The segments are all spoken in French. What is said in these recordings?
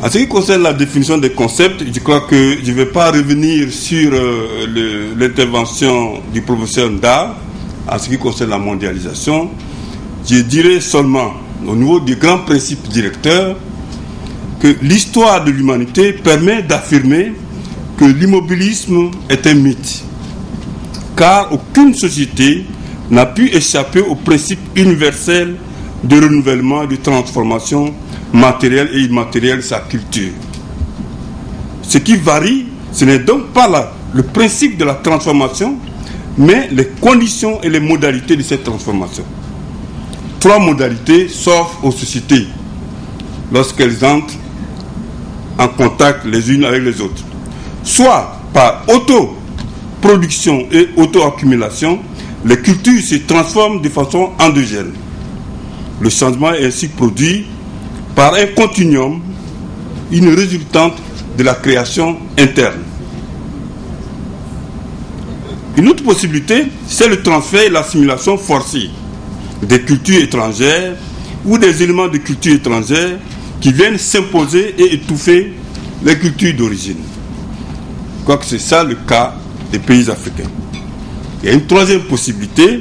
En ce qui concerne la définition des concepts, je crois que je ne vais pas revenir sur l'intervention du professeur Nda en ce qui concerne la mondialisation. Je dirais seulement, au niveau des grands principes directeurs, que l'histoire de l'humanité permet d'affirmer que l'immobilisme est un mythe, car aucune société n'a pu échapper au principe universel de renouvellement, de transformation matérielle et immatérielle de sa culture. Ce qui varie, ce n'est donc pas le principe de la transformation, mais les conditions et les modalités de cette transformation. 3 modalités s'offrent aux sociétés lorsqu'elles entrent en contact les unes avec les autres. Soit par autoproduction et auto-accumulation, les cultures se transforment de façon endogène. Le changement est ainsi produit par un continuum, une résultante de la création interne. Une autre possibilité, c'est le transfert et l'assimilation forcée des cultures étrangères ou des éléments de culture étrangères qui viennent s'imposer et étouffer les cultures d'origine. Je crois que c'est ça le cas des pays africains. Il y a une troisième possibilité,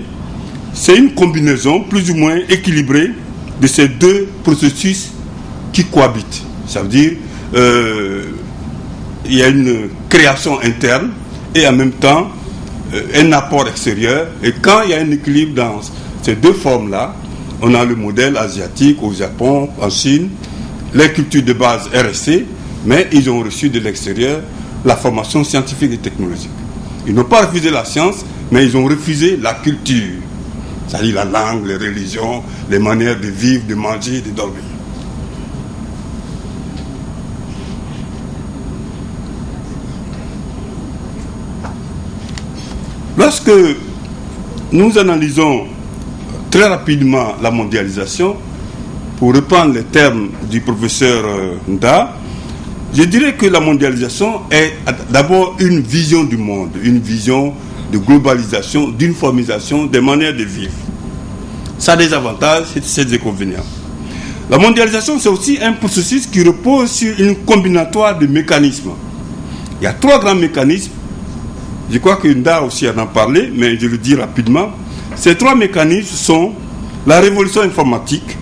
c'est une combinaison plus ou moins équilibrée de ces 2 processus qui cohabitent. Ça veut dire il y a une création interne et en même temps un apport extérieur. Et quand il y a un équilibre dans ces 2 formes-là, on a le modèle asiatique au Japon, en Chine, les cultures de base RSC, mais ils ont reçu de l'extérieur la formation scientifique et technologique. Ils n'ont pas refusé la science, mais ils ont refusé la culture. C'est-à-dire la langue, les religions, les manières de vivre, de manger, de dormir. Lorsque nous analysons très rapidement la mondialisation, pour reprendre les termes du professeur Nda, je dirais que la mondialisation est d'abord une vision du monde, une vision de globalisation, d'uniformisation des manières de vivre. Ça a des avantages et des inconvénients. La mondialisation, c'est aussi un processus qui repose sur une combinatoire de mécanismes. Il y a 3 grands mécanismes. Je crois que Nda aussi en a parlé, mais je le dis rapidement. Ces 3 mécanismes sont la révolution informatique,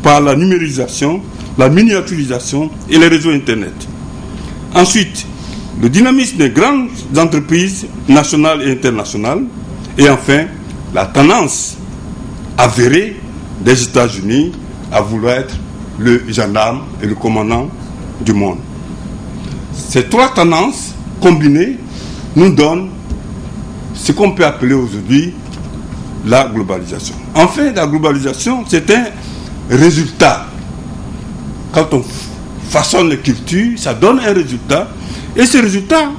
par la numérisation, la miniaturisation et les réseaux Internet. Ensuite, le dynamisme des grandes entreprises nationales et internationales. Et enfin, la tendance avérée des États-Unis à vouloir être le gendarme et le commandant du monde. Ces 3 tendances combinées nous donnent ce qu'on peut appeler aujourd'hui la globalisation. Enfin, la globalisation, c'est un résultat. Quand on façonne les cultures, ça donne un résultat. Et ce résultat,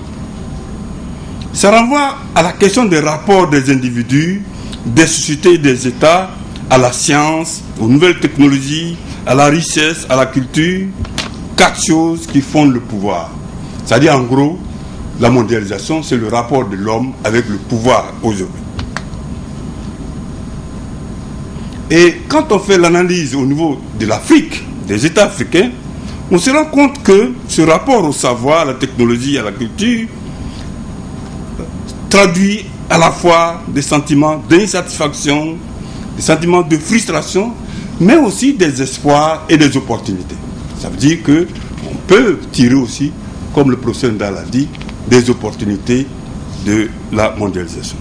ça renvoie à la question des rapports des individus, des sociétés et des États, à la science, aux nouvelles technologies, à la richesse, à la culture. 4 choses qui fondent le pouvoir. C'est-à-dire, en gros, la mondialisation, c'est le rapport de l'homme avec le pouvoir aujourd'hui. Et quand on fait l'analyse au niveau de l'Afrique, des États africains, on se rend compte que ce rapport au savoir, à la technologie, à la culture, traduit à la fois des sentiments d'insatisfaction, des sentiments de frustration, mais aussi des espoirs et des opportunités. Ça veut dire qu'on peut tirer aussi, comme le professeur Nda l'a dit, des opportunités de la mondialisation.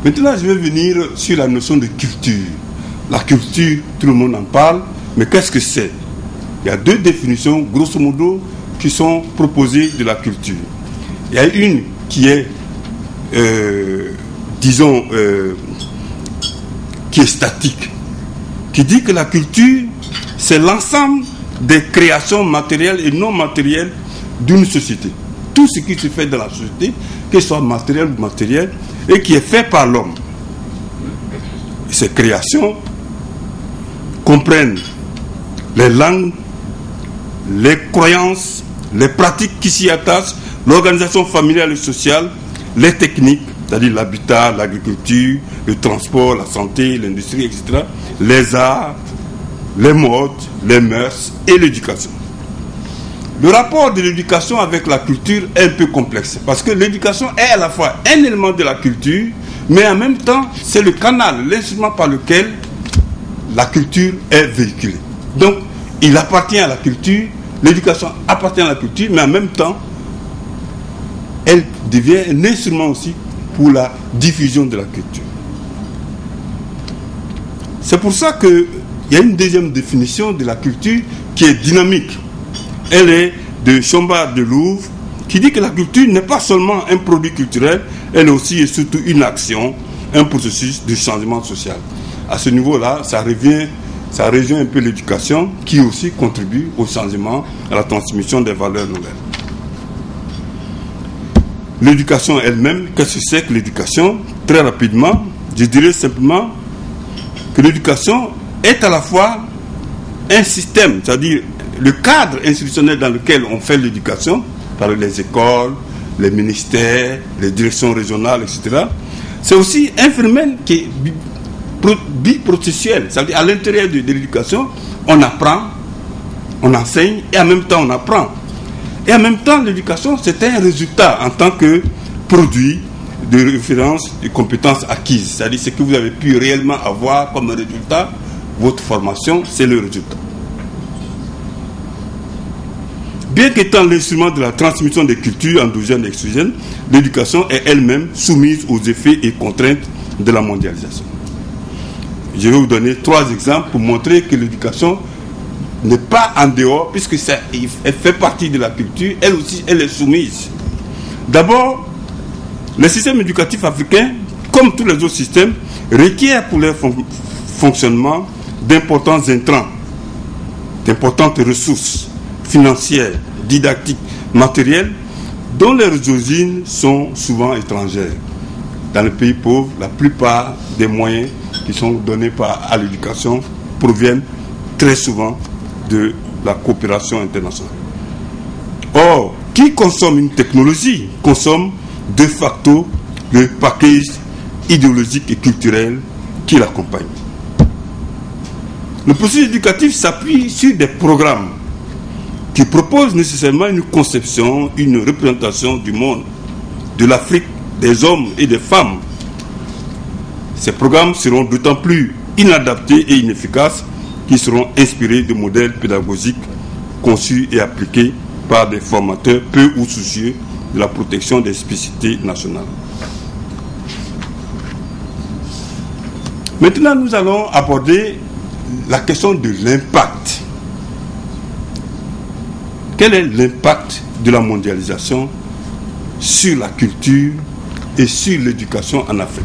Maintenant, je vais venir sur la notion de culture. La culture, tout le monde en parle, mais qu'est-ce que c'est? Il y a 2 définitions, grosso modo, qui sont proposées de la culture. Il y a une qui est, qui est statique, qui dit que la culture, c'est l'ensemble des créations matérielles et non matérielles d'une société. Tout ce qui se fait dans la société, que ce soit matériel ou matériel, et qui est fait par l'homme. Ces créations comprennent les langues, les croyances, les pratiques qui s'y attachent, l'organisation familiale et sociale, les techniques, c'est-à-dire l'habitat, l'agriculture, le transport, la santé, l'industrie, etc., les arts, les modes, les mœurs et l'éducation. Le rapport de l'éducation avec la culture est un peu complexe parce que l'éducation est à la fois un élément de la culture, mais en même temps, c'est le canal, l'instrument par lequel la culture est véhiculée. Donc, il appartient à la culture, l'éducation appartient à la culture, mais en même temps, elle devient un instrument aussi pour la diffusion de la culture. C'est pour ça qu'il y a une deuxième définition de la culture qui est dynamique. Elle est de Chambard de Louvre, qui dit que la culture n'est pas seulement un produit culturel, elle est aussi et surtout une action, un processus de changement social. À ce niveau-là, ça rejoint un peu l'éducation qui aussi contribue au changement, à la transmission des valeurs nouvelles. L'éducation elle-même, qu'est-ce que c'est que l'éducation? Très rapidement, je dirais simplement que l'éducation est à la fois un système, c'est-à-dire le cadre institutionnel dans lequel on fait l'éducation, par les écoles, les ministères, les directions régionales, etc. C'est aussi un phénomène qui est biprocessuel, c'est-à-dire à l'intérieur de l'éducation, on apprend, on enseigne et en même temps on apprend. Et en même temps, l'éducation, c'est un résultat en tant que produit de référence de compétences acquises. C'est-à-dire ce que vous avez pu réellement avoir comme résultat, votre formation, c'est le résultat. Bien qu'étant l'instrument de la transmission des cultures endogènes et exogènes, l'éducation est elle-même soumise aux effets et contraintes de la mondialisation. Je vais vous donner 3 exemples pour montrer que l'éducation n'est pas en dehors, puisque elle fait partie de la culture, elle aussi, elle est soumise. D'abord, le système éducatif africain, comme tous les autres systèmes, requiert pour leur fonctionnement d'importants intrants, d'importantes ressources financières, didactiques, matérielles, dont les origines sont souvent étrangères. Dans les pays pauvres, la plupart des moyens qui sont donnés à l'éducation proviennent très souvent de la coopération internationale. Or, qui consomme une technologie consomme de facto le package idéologique et culturel qui l'accompagne. Le processus éducatif s'appuie sur des programmes qui proposent nécessairement une conception, une représentation du monde, de l'Afrique, des hommes et des femmes. Ces programmes seront d'autant plus inadaptés et inefficaces qui seront inspirés de modèles pédagogiques conçus et appliqués par des formateurs peu ou soucieux de la protection des spécificités nationales. Maintenant, nous allons aborder la question de l'impact. Quel est l'impact de la mondialisation sur la culture et sur l'éducation en Afrique?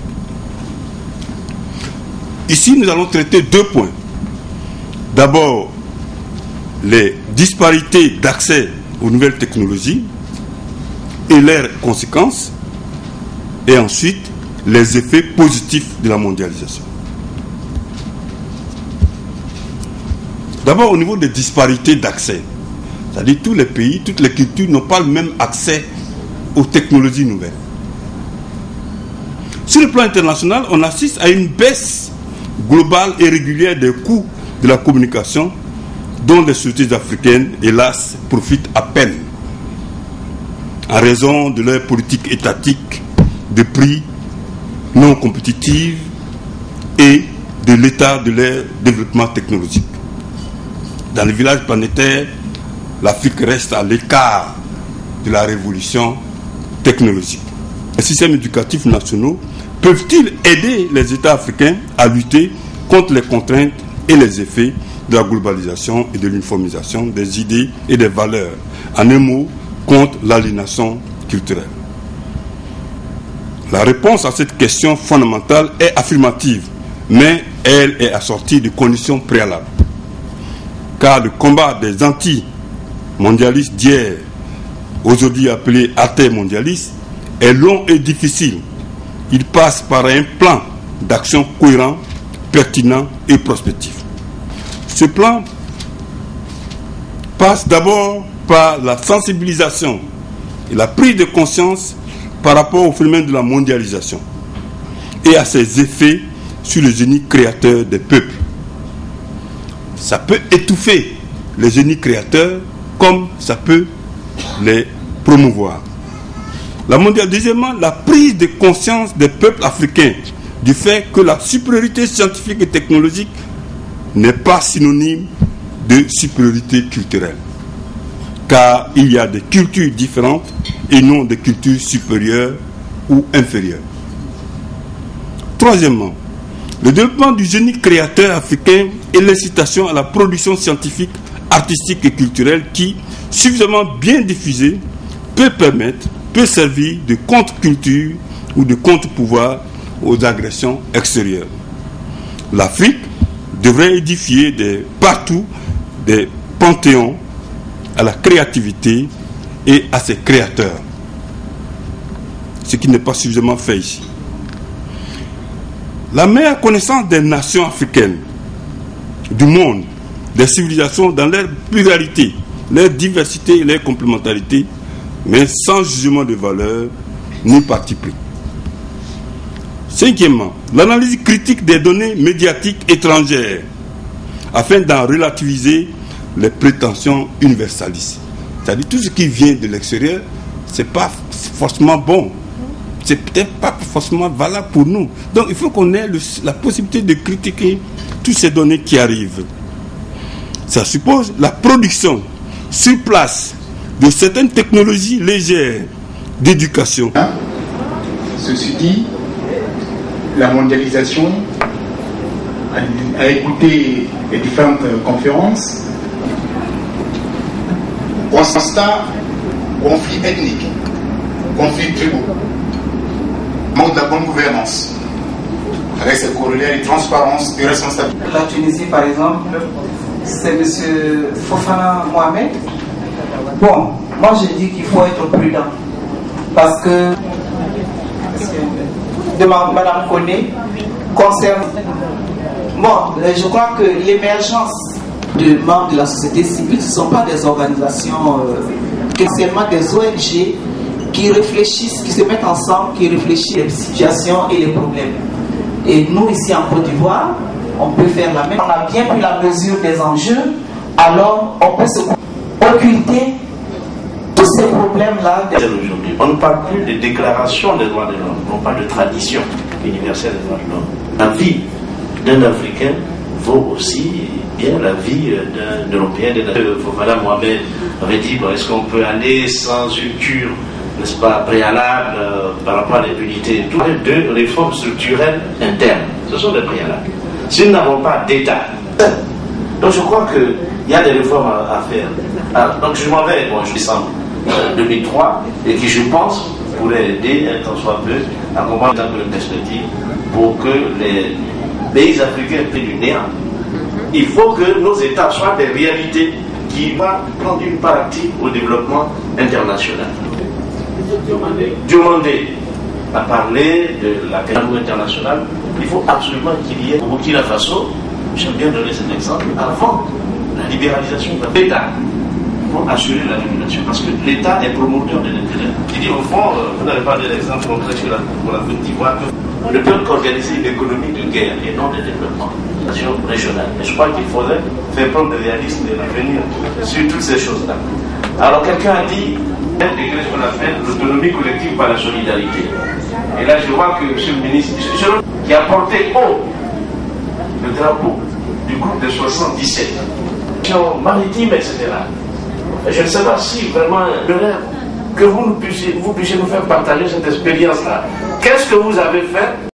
Ici, nous allons traiter 2 points. D'abord, les disparités d'accès aux nouvelles technologies et leurs conséquences, et ensuite les effets positifs de la mondialisation. D'abord, au niveau des disparités d'accès, c'est-à-dire tous les pays, toutes les cultures n'ont pas le même accès aux technologies nouvelles. Sur le plan international, on assiste à une baisse globale et régulière des coûts de la communication dont les sociétés africaines, hélas, profitent à peine en raison de leur politique étatique de prix non compétitive et de l'état de leur développement technologique. Dans les villages planétaires, l'Afrique reste à l'écart de la révolution technologique. Les systèmes éducatifs nationaux peuvent-ils aider les États africains à lutter contre les contraintes et les effets de la globalisation et de l'uniformisation des idées et des valeurs? En un mot, contre l'aliénation culturelle. La réponse à cette question fondamentale est affirmative, mais elle est assortie de conditions préalables. Car le combat des anti-mondialistes d'hier, aujourd'hui appelés athées mondialistes, est long et difficile. Il passe par un plan d'action cohérent, pertinent et prospectif. Ce plan passe d'abord par la sensibilisation et la prise de conscience par rapport au phénomène de la mondialisation et à ses effets sur le génie créateur des peuples. ça peut étouffer les génies créateurs comme ça peut les promouvoir. Deuxièmement, la prise de conscience des peuples africains du fait que la supériorité scientifique et technologique n'est pas synonyme de supériorité culturelle. Car il y a des cultures différentes et non des cultures supérieures ou inférieures. Troisièmement, le développement du génie créateur africain et l'incitation à la production scientifique, artistique et culturelle qui, suffisamment bien diffusée, peut servir de contre-culture ou de contre-pouvoir aux agressions extérieures. L'Afrique devrait édifier partout des panthéons à la créativité et à ses créateurs, ce qui n'est pas suffisamment fait ici. La meilleure connaissance des nations africaines, du monde, des civilisations dans leur pluralité, leur diversité et leur complémentarité, mais sans jugement de valeur ni parti pris. Cinquièmement, l'analyse critique des données médiatiques étrangères afin d'en relativiser les prétentions universalistes. C'est-à-dire tout ce qui vient de l'extérieur, ce n'est pas forcément bon. C'est peut-être pas forcément valable pour nous. Donc il faut qu'on ait la possibilité de critiquer toutes ces données qui arrivent. Ça suppose la production sur place de certaines technologies légères d'éducation. Ceci dit, la mondialisation, à écouter les différentes conférences, on constate conflits ethniques, conflits tribaux, manque de la bonne gouvernance, avec ses corollaires de transparence et responsabilité. La Tunisie, par exemple, c'est M. Fofana Mohamed. Bon, moi je dis qu'il faut être prudent parce que Madame Koné concerne. Bon, je crois que l'émergence de membres de la société civile, ce ne sont pas des organisations, seulement des ONG qui réfléchissent, qui se mettent ensemble, qui réfléchissent les situations et les problèmes. Et nous, ici en Côte d'Ivoire, on peut faire la même. On a bien pris la mesure des enjeux, alors on peut se occulter tous ces problèmes-là. Aujourd'hui, on ne parle plus de déclaration des droits de l'homme, on parle de tradition universelle des droits de l'homme. La vie d'un Africain vaut aussi bien la vie d'un Européen. Fofana Mohamed avait dit, est-ce qu'on peut aller sans une cure, n'est-ce pas, préalable par rapport à l'impunité, tout de réformes structurelles internes. Ce sont des préalables. Si nous n'avons pas d'État, donc je crois qu'il y a des réformes à faire. Donc je m'en vais, je décembre 2003, et qui je pense pourrait aider un tant soit peu à comprendre une perspective pour que les pays africains prennent du néant. Il faut que nos États soient des réalités qui vont prendre une part active au développement international. Demander à parler de la question internationale, il faut absolument qu'il y ait au Burkina Faso, j'aime bien donner cet exemple, avant la libéralisation de l'État, pour assurer la régulation, parce que l'État est promoteur de l'intérêt. Il dit au fond, vous n'avez pas donné l'exemple concret pour la Côte d'Ivoire, que ne peut qu'organiser une économie de guerre et non de développement régional. Et je crois qu'il faudrait faire preuve de réalisme et l'avenir sur toutes ces choses-là. Alors quelqu'un a dit, intégrer ce qu'on appelle l'autonomie collective par la solidarité. Et là je vois que M. le ministre, qui a porté haut le drapeau du groupe de 77, maritime, etc. Et je ne sais pas si vraiment le rêve que vous puissiez nous faire partager cette expérience-là. Qu'est-ce que vous avez fait